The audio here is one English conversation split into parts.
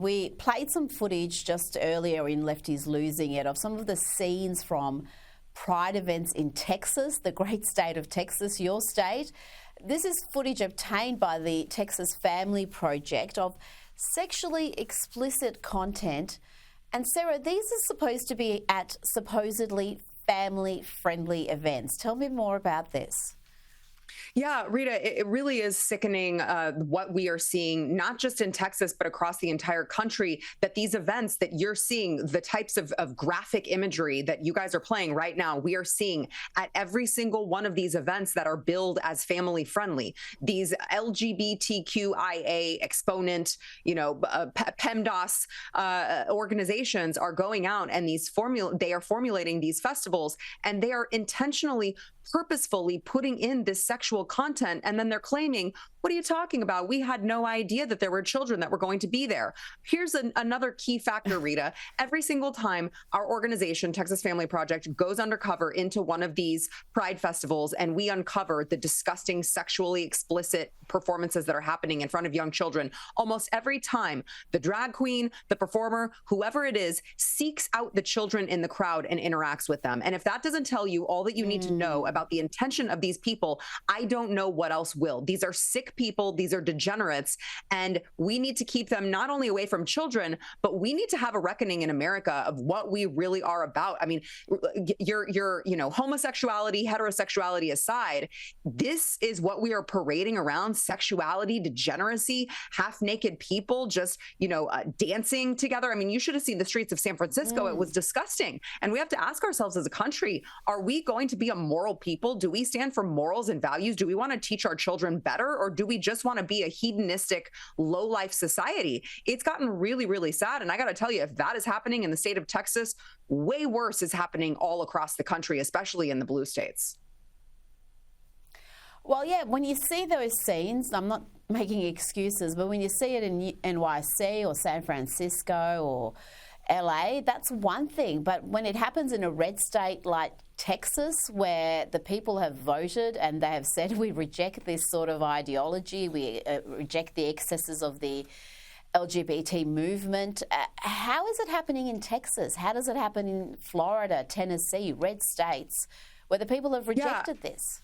We played some footage just earlier in Lefties Losing It of some of the scenes from Pride events in Texas, the great state of Texas, your state. This is footage obtained by the Texas Family Project of sexually explicit content. And Sarah, these are supposed to be at supposedly family-friendly events. Tell me more about this. Yeah, Rita, it really is sickening what we are seeing, not just in Texas, but across the entire country, that these events that you're seeing, the types of graphic imagery that you guys are playing right now, we are seeing at every single one of these events that are billed as family friendly. These LGBTQIA exponent, PEMDAS organizations are going out and they are formulating these festivals, and they are intentionally, purposefully putting in this sexual content, and then they're claiming, what are you talking about? We had no idea that there were children that were going to be there. Here's another key factor, Rita. Every single time our organization, Texas Family Project, goes undercover into one of these Pride festivals and we uncover the disgusting sexually explicit performances that are happening in front of young children, almost every time the drag queen, the performer, whoever it is, seeks out the children in the crowd and interacts with them. And if that doesn't tell you all that you need to know about the intention of these people, I don't know what else will. These are sick people, these are degenerates, and we need to keep them not only away from children, but we need to have a reckoning in America of what we really are about. I mean, your homosexuality, heterosexuality aside, this is what we are parading around: sexuality, degeneracy, half-naked people just, dancing together. I mean, you should have seen the streets of San Francisco. It was disgusting. And we have to ask ourselves as a country, are we going to be a moral people? Do we stand for morals and values? Do we want to teach our children better, or do we just want to be a hedonistic, low-life society? It's gotten really, really sad. And I got to tell you, if that is happening in the state of Texas, way worse is happening all across the country, especially in the blue states. Well, yeah, when you see those scenes, I'm not making excuses, but when you see it in NYC or San Francisco or LA, that's one thing. But when it happens in a red state like Texas, where the people have voted and they have said, we reject this sort of ideology, we reject the excesses of the LGBT movement. How is it happening in Texas? How does it happen in Florida, Tennessee, red states, where the people have rejected this?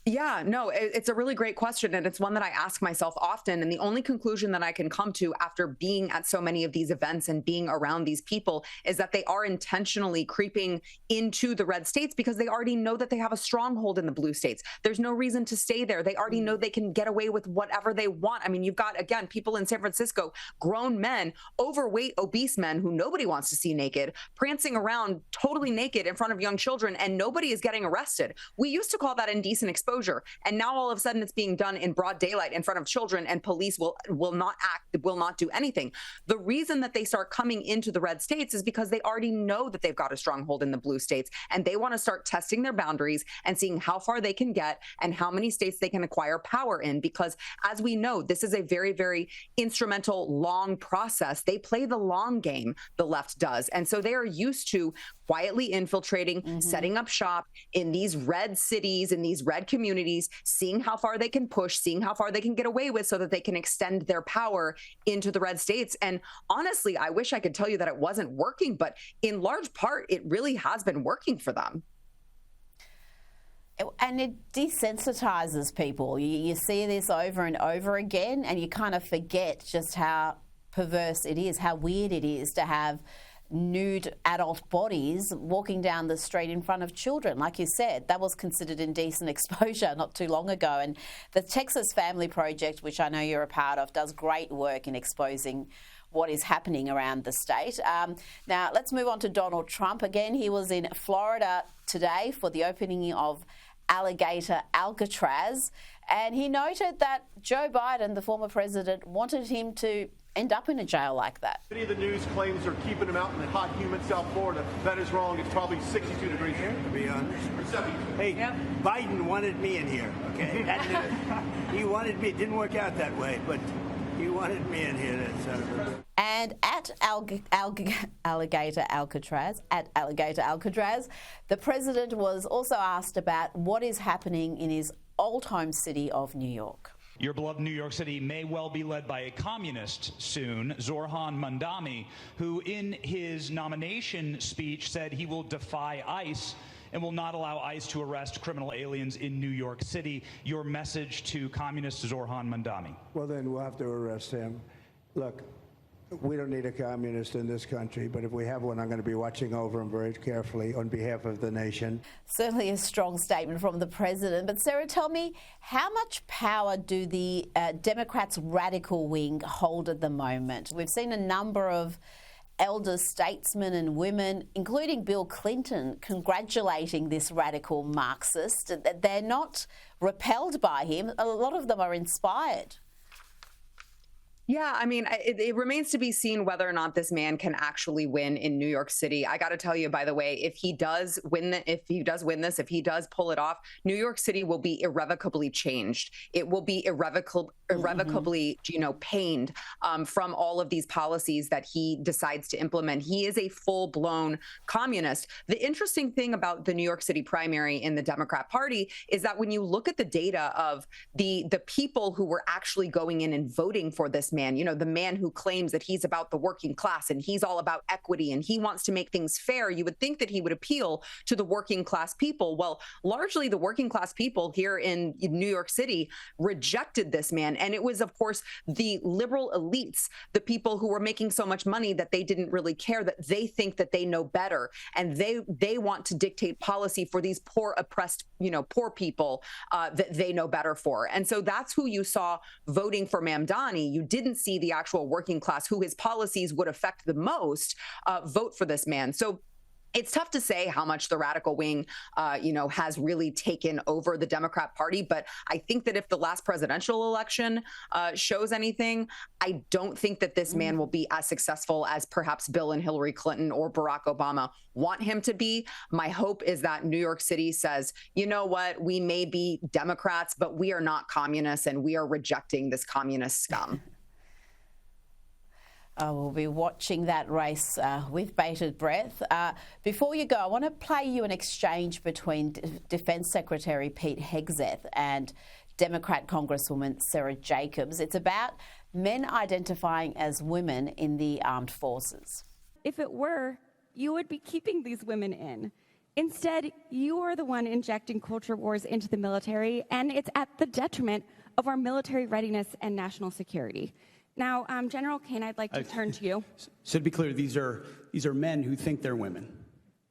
Yeah, no, it's a really great question. And it's one that I ask myself often. And the only conclusion that I can come to after being at so many of these events and being around these people is that they are intentionally creeping into the red states because they already know that they have a stronghold in the blue states. There's no reason to stay there. They already know they can get away with whatever they want. I mean, you've got, again, people in San Francisco, grown men, overweight, obese men who nobody wants to see naked, prancing around totally naked in front of young children, and nobody is getting arrested. We used to call that indecent exposure. And now all of a sudden it's being done in broad daylight in front of children, and police will not act, will not do anything. The reason that they start coming into the red states is because they already know that they've got a stronghold in the blue states, and they want to start testing their boundaries and seeing how far they can get and how many states they can acquire power in. Because as we know, this is a very, very instrumental, long process. They play the long game, the left does. And so they are used to quietly infiltrating, setting up shop in these red cities, in these red communities, seeing how far they can push, seeing how far they can get away with so that they can extend their power into the red states. And honestly, I wish I could tell you that it wasn't working, but in large part, it really has been working for them. And it desensitizes people. You see this over and over again, and you kind of forget just how perverse it is, how weird it is to have nude adult bodies walking down the street in front of children. Like you said, that was considered indecent exposure not too long ago. And the Texas Family Project, which I know you're a part of, does great work in exposing what is happening around the state. Now, let's move on to Donald Trump. Again, he was in Florida today for the opening of Alligator Alcatraz, and he noted that Joe Biden, the former president, wanted him to end up in a jail like that. Many of the news claims they're keeping him out in the hot, humid South Florida. That is wrong. It's probably 62 degrees here. To be honest. Hey, Biden wanted me in here, okay? He wanted me. It didn't work out that way, but he wanted me in here. And at Alligator Alcatraz, the president was also asked about what is happening in his old home city of New York. Your beloved New York City may well be led by a communist soon, Zoran Mandami, who in his nomination speech said he will defy ICE and will not allow ICE to arrest criminal aliens in New York City. Your message to communist Zoran Mandami? Well, then we'll have to arrest him. Look, we don't need a communist in this country, but if we have one, I'm going to be watching over him very carefully on behalf of the nation. Certainly a strong statement from the president. But Sarah, tell me, how much power do the Democrats' radical wing hold at the moment? We've seen a number of elder statesmen and women, including Bill Clinton, congratulating this radical Marxist. They're not repelled by him. A lot of them are inspired. Yeah, I mean, it remains to be seen whether or not this man can actually win in New York City. I got to tell you, by the way, if he does win this, if he does pull it off, New York City will be irrevocably changed. It will be irrevocably, pained from all of these policies that he decides to implement. He is a full-blown communist. The interesting thing about the New York City primary in the Democrat Party is that when you look at the data of the people who were actually going in and voting for this man, the man who claims that he's about the working class and he's all about equity and he wants to make things fair, you would think that he would appeal to the working class people. Well, largely the working class people here in New York City rejected this man. And it was, of course, the liberal elites, the people who were making so much money that they didn't really care, that they think that they know better. And they want to dictate policy for these poor, oppressed, poor people that they know better for. And so that's who you saw voting for Mamdani. You didn't see the actual working class, who his policies would affect the most, vote for this man. So it's tough to say how much the radical wing, has really taken over the Democrat Party. But I think that if the last presidential election shows anything, I don't think that this man will be as successful as perhaps Bill and Hillary Clinton or Barack Obama want him to be. My hope is that New York City says, you know what, we may be Democrats, but we are not communists and we are rejecting this communist scum. We'll be watching that race with bated breath. Before you go, I want to play you an exchange between Defence Secretary Pete Hegseth and Democrat Congresswoman Sara Jacobs. It's about men identifying as women in the armed forces. If it were, you would be keeping these women in. Instead, you are the one injecting culture wars into the military, and it's at the detriment of our military readiness and national security. Now, General Kane, I'd like to turn to you. So to be clear, these are men who think they're women.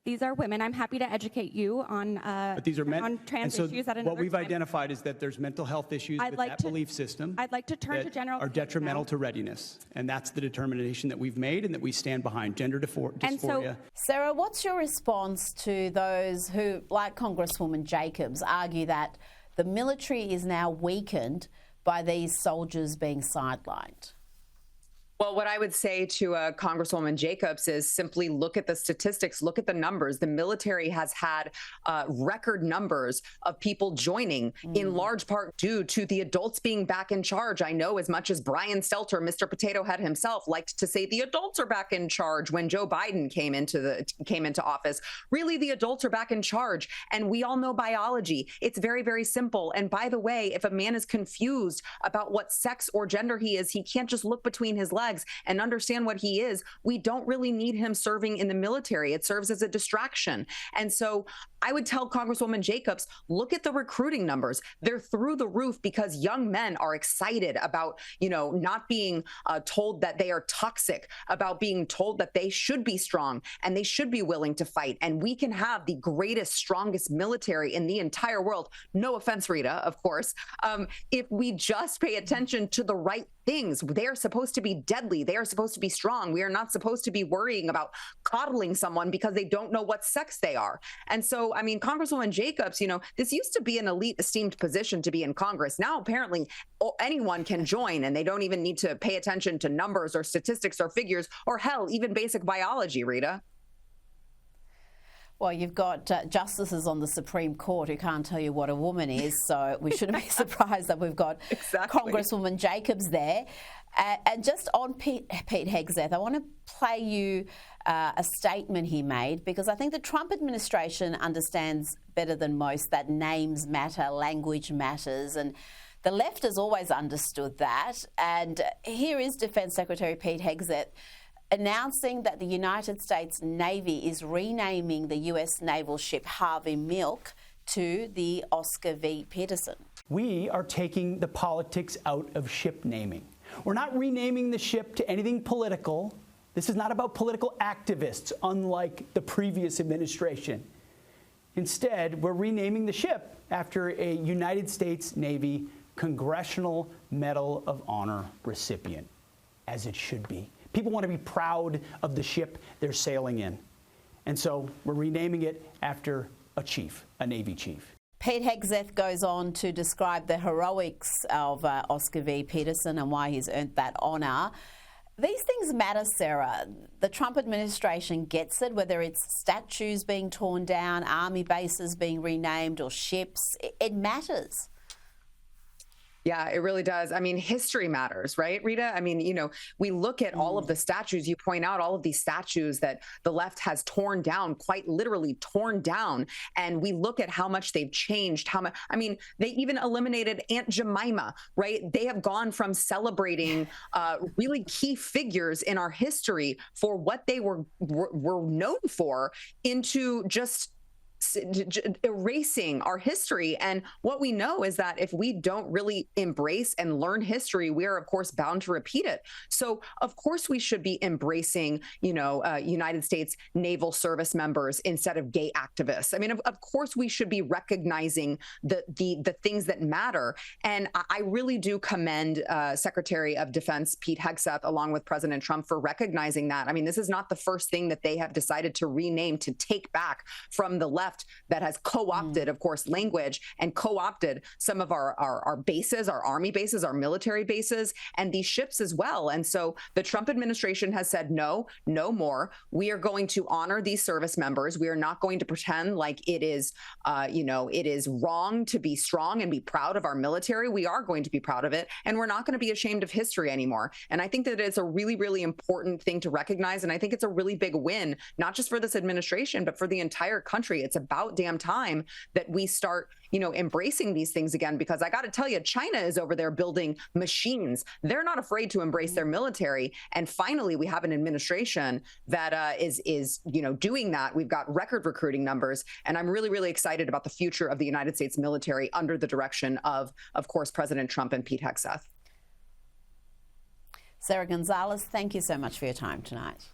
These are women. I'm happy to educate you on but these are men. On trans and so issues at another what we've time. Identified is that there's mental health issues with that belief system. I'd like to turn to General are Kane detrimental now. to readiness, and that's the determination that we've made and that we stand behind. Gender dysphoria. And so, Sarah, what's your response to those who, like Congresswoman Jacobs, argue that the military is now weakened by these soldiers being sidelined? Well, what I would say to Congresswoman Jacobs is simply look at the statistics, look at the numbers. The military has had record numbers of people joining, in large part due to the adults being back in charge. I know as much as Brian Stelter, Mr. Potato Head himself, liked to say the adults are back in charge when Joe Biden came into office. Really, the adults are back in charge. And we all know biology. It's very, very simple. And by the way, if a man is confused about what sex or gender he is, he can't just look between his legs and understand what he is. We don't really need him serving in the military. It serves as a distraction. And so I would tell Congresswoman Jacobs, look at the recruiting numbers. They're through the roof because young men are excited about, not being told that they are toxic, about being told that they should be strong and they should be willing to fight. And we can have the greatest, strongest military in the entire world. No offense, Rita, of course. If we just pay attention to the right things. They are supposed to be deadly. They are supposed to be strong. We are not supposed to be worrying about coddling someone because they don't know what sex they are. And so, I mean, Congresswoman Jacobs, this used to be an elite esteemed position to be in Congress. Now, apparently, anyone can join and they don't even need to pay attention to numbers or statistics or figures or hell, even basic biology, Rita. Well, you've got justices on the Supreme Court who can't tell you what a woman is, so we shouldn't be surprised that we've got Congresswoman Jacobs there. And just on Pete Hegseth, I want to play you a statement he made, because I think the Trump administration understands better than most that names matter, language matters, and The left has always understood that. And here is Defence Secretary Pete Hegseth announcing that the United States Navy is renaming the US naval ship Harvey Milk to the Oscar V. Peterson. We are taking the politics out of ship naming. We're not renaming the ship to anything political. This is not about political activists, unlike the previous administration. Instead, we're renaming the ship after a United States Navy Congressional Medal of Honor recipient, as it should be. People want to be proud of the ship they're sailing in. And so we're renaming it after a chief, a Navy chief. Pete Hegseth goes on to describe the heroics of Oscar V. Peterson and why he's earned that honour. These things matter, Sarah. The Trump administration gets it, whether it's statues being torn down, army bases being renamed, or ships. It matters. Yeah, it really does. I mean, history matters, right, Rita? I mean, you know, we look at all of the statues, you point out all of these statues that the left has torn down, quite literally torn down. And we look at how much they've changed, how much, I mean, they even eliminated Aunt Jemima, right? They have gone from celebrating really key figures in our history for what they were known for into just erasing our history. And what we know is that if we don't really embrace and learn history, we are, of course, bound to repeat it. So, of course, we should be embracing, you know, United States naval service members instead of gay activists. I mean, of course, we should be recognizing the things that matter. And I really do commend Secretary of Defense Pete Hegseth, along with President Trump, for recognizing that. I mean, this is not the first thing that they have decided to rename, to take back from the left that has co-opted, of course, language and co-opted some of our bases, our army bases, our military bases, and these ships as well. And so the Trump administration has said, no more. We are going to honor these service members. We are not going to pretend like it is, it is wrong to be strong and be proud of our military. We are going to be proud of it, and we're not going to be ashamed of history anymore. And I think that it's a really, really important thing to recognize. And I think it's a really big win, not just for this administration, but for the entire country. It's about damn time that we start, embracing these things again, because I got to tell you, China is over there building machines. They're not afraid to embrace their military. And finally, we have an administration that is doing that. We've got record recruiting numbers. And I'm really, really excited about the future of the United States military under the direction of course, President Trump and Pete Hegseth. Sara Gonzales, thank you so much for your time tonight.